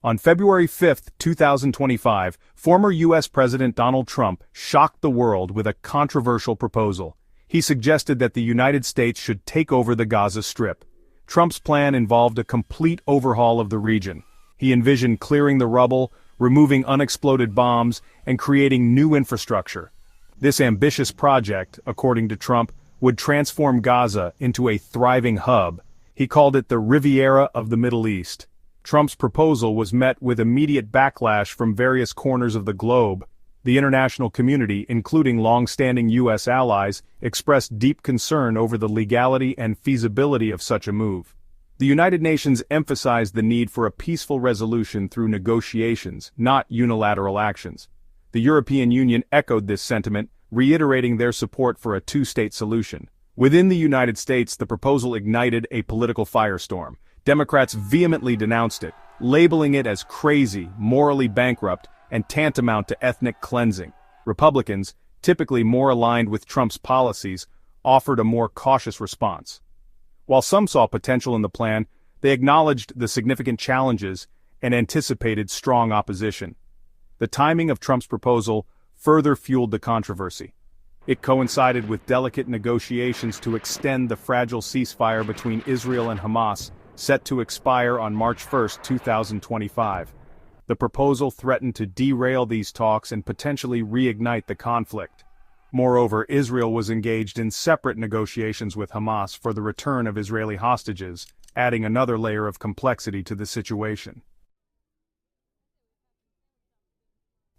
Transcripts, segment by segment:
On February 5, 2025, former U.S. President Donald Trump shocked the world with a controversial proposal. He suggested that the United States should take over the Gaza Strip. Trump's plan involved a complete overhaul of the region. He envisioned clearing the rubble, removing unexploded bombs, and creating new infrastructure. This ambitious project, according to Trump, would transform Gaza into a thriving hub. He called it the Riviera of the Middle East. Trump's proposal was met with immediate backlash from various corners of the globe. The international community, including long-standing U.S. allies, expressed deep concern over the legality and feasibility of such a move. The United Nations emphasized the need for a peaceful resolution through negotiations, not unilateral actions. The European Union echoed this sentiment, reiterating their support for a two-state solution. Within the United States, the proposal ignited a political firestorm. Democrats vehemently denounced it, labeling it as crazy, morally bankrupt, and tantamount to ethnic cleansing. Republicans, typically more aligned with Trump's policies, offered a more cautious response. While some saw potential in the plan, they acknowledged the significant challenges and anticipated strong opposition. The timing of Trump's proposal further fueled the controversy. It coincided with delicate negotiations to extend the fragile ceasefire between Israel and Hamas, set to expire on March 1, 2025. The proposal threatened to derail these talks and potentially reignite the conflict. Moreover, Israel was engaged in separate negotiations with Hamas for the return of Israeli hostages, adding another layer of complexity to the situation.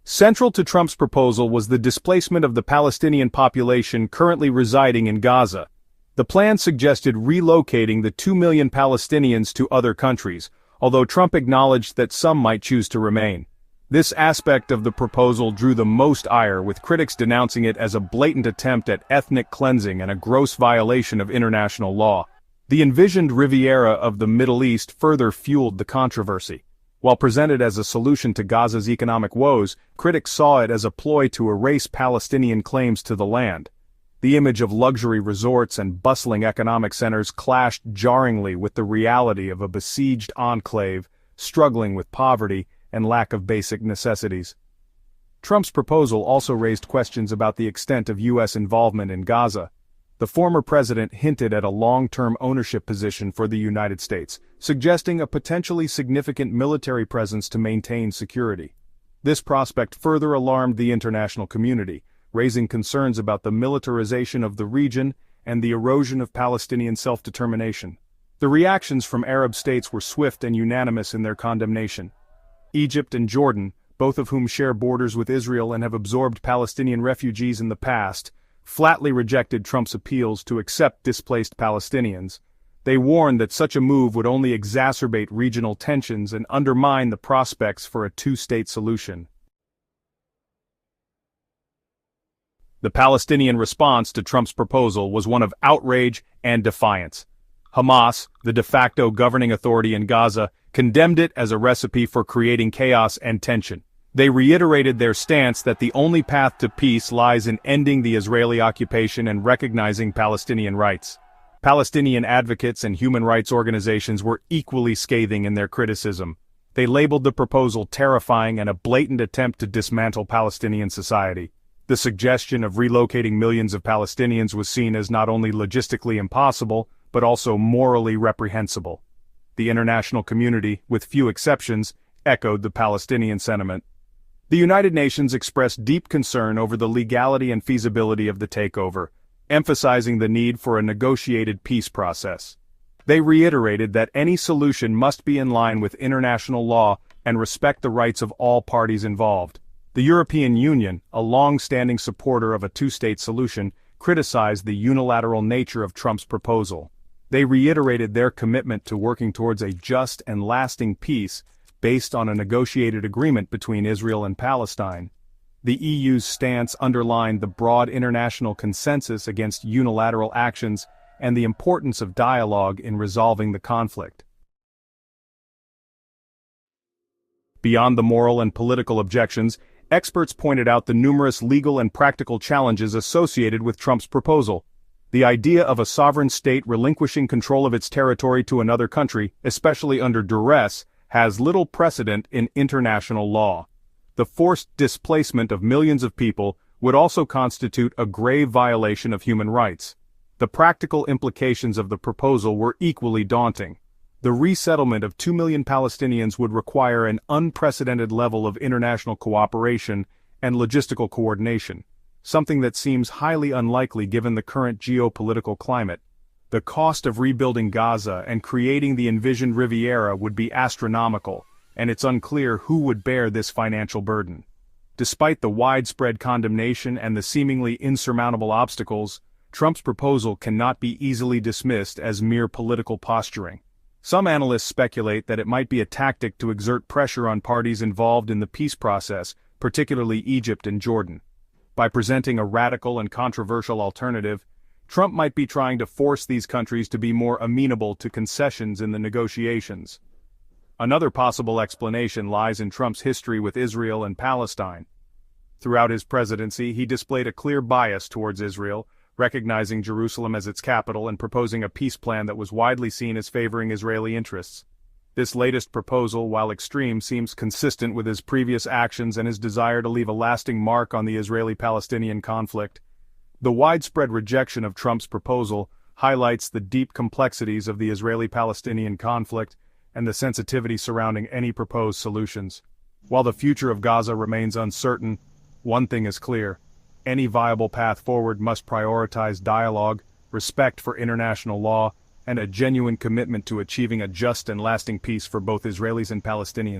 Central to Trump's proposal was the displacement of the Palestinian population currently residing in Gaza. The plan suggested relocating the 2 million Palestinians to other countries, although Trump acknowledged that some might choose to remain. This aspect of the proposal drew the most ire, with critics denouncing it as a blatant attempt at ethnic cleansing and a gross violation of international law. The envisioned Riviera of the Middle East further fueled the controversy. While presented as a solution to Gaza's economic woes, critics saw it as a ploy to erase Palestinian claims to the land. The image of luxury resorts and bustling economic centers clashed jarringly with the reality of a besieged enclave, struggling with poverty and lack of basic necessities. Trump's proposal also raised questions about the extent of U.S. involvement in Gaza. The former president hinted at a long-term ownership position for the United States, suggesting a potentially significant military presence to maintain security. This prospect further alarmed the international community, raising concerns about the militarization of the region and the erosion of Palestinian self-determination. The reactions from Arab states were swift and unanimous in their condemnation. Egypt and Jordan, both of whom share borders with Israel and have absorbed Palestinian refugees in the past, flatly rejected Trump's appeals to accept displaced Palestinians. They warned that such a move would only exacerbate regional tensions and undermine the prospects for a two-state solution. The Palestinian response to Trump's proposal was one of outrage and defiance. Hamas, the de facto governing authority in Gaza, condemned it as a recipe for creating chaos and tension. They reiterated their stance that the only path to peace lies in ending the Israeli occupation and recognizing Palestinian rights. Palestinian advocates and human rights organizations were equally scathing in their criticism. They labeled the proposal terrifying and a blatant attempt to dismantle Palestinian society. The suggestion of relocating millions of Palestinians was seen as not only logistically impossible, but also morally reprehensible. The international community, with few exceptions, echoed the Palestinian sentiment. The United Nations expressed deep concern over the legality and feasibility of the takeover, emphasizing the need for a negotiated peace process. They reiterated that any solution must be in line with international law and respect the rights of all parties involved. The European Union, a long-standing supporter of a two-state solution, criticized the unilateral nature of Trump's proposal. They reiterated their commitment to working towards a just and lasting peace based on a negotiated agreement between Israel and Palestine. The EU's stance underlined the broad international consensus against unilateral actions and the importance of dialogue in resolving the conflict. Beyond the moral and political objections, experts pointed out the numerous legal and practical challenges associated with Trump's proposal. The idea of a sovereign state relinquishing control of its territory to another country, especially under duress, has little precedent in international law. The forced displacement of millions of people would also constitute a grave violation of human rights. The practical implications of the proposal were equally daunting. The resettlement of 2 million Palestinians would require an unprecedented level of international cooperation and logistical coordination, something that seems highly unlikely given the current geopolitical climate. The cost of rebuilding Gaza and creating the envisioned Riviera would be astronomical, and it's unclear who would bear this financial burden. Despite the widespread condemnation and the seemingly insurmountable obstacles, Trump's proposal cannot be easily dismissed as mere political posturing. Some analysts speculate that it might be a tactic to exert pressure on parties involved in the peace process, particularly Egypt and Jordan. By presenting a radical and controversial alternative, Trump might be trying to force these countries to be more amenable to concessions in the negotiations. Another possible explanation lies in Trump's history with Israel and Palestine. Throughout his presidency, he displayed a clear bias towards Israel, recognizing Jerusalem as its capital and proposing a peace plan that was widely seen as favoring Israeli interests. This latest proposal, while extreme, seems consistent with his previous actions and his desire to leave a lasting mark on the Israeli-Palestinian conflict. The widespread rejection of Trump's proposal highlights the deep complexities of the Israeli-Palestinian conflict and the sensitivity surrounding any proposed solutions. While the future of Gaza remains uncertain, one thing is clear: any viable path forward must prioritize dialogue, respect for international law, and a genuine commitment to achieving a just and lasting peace for both Israelis and Palestinians.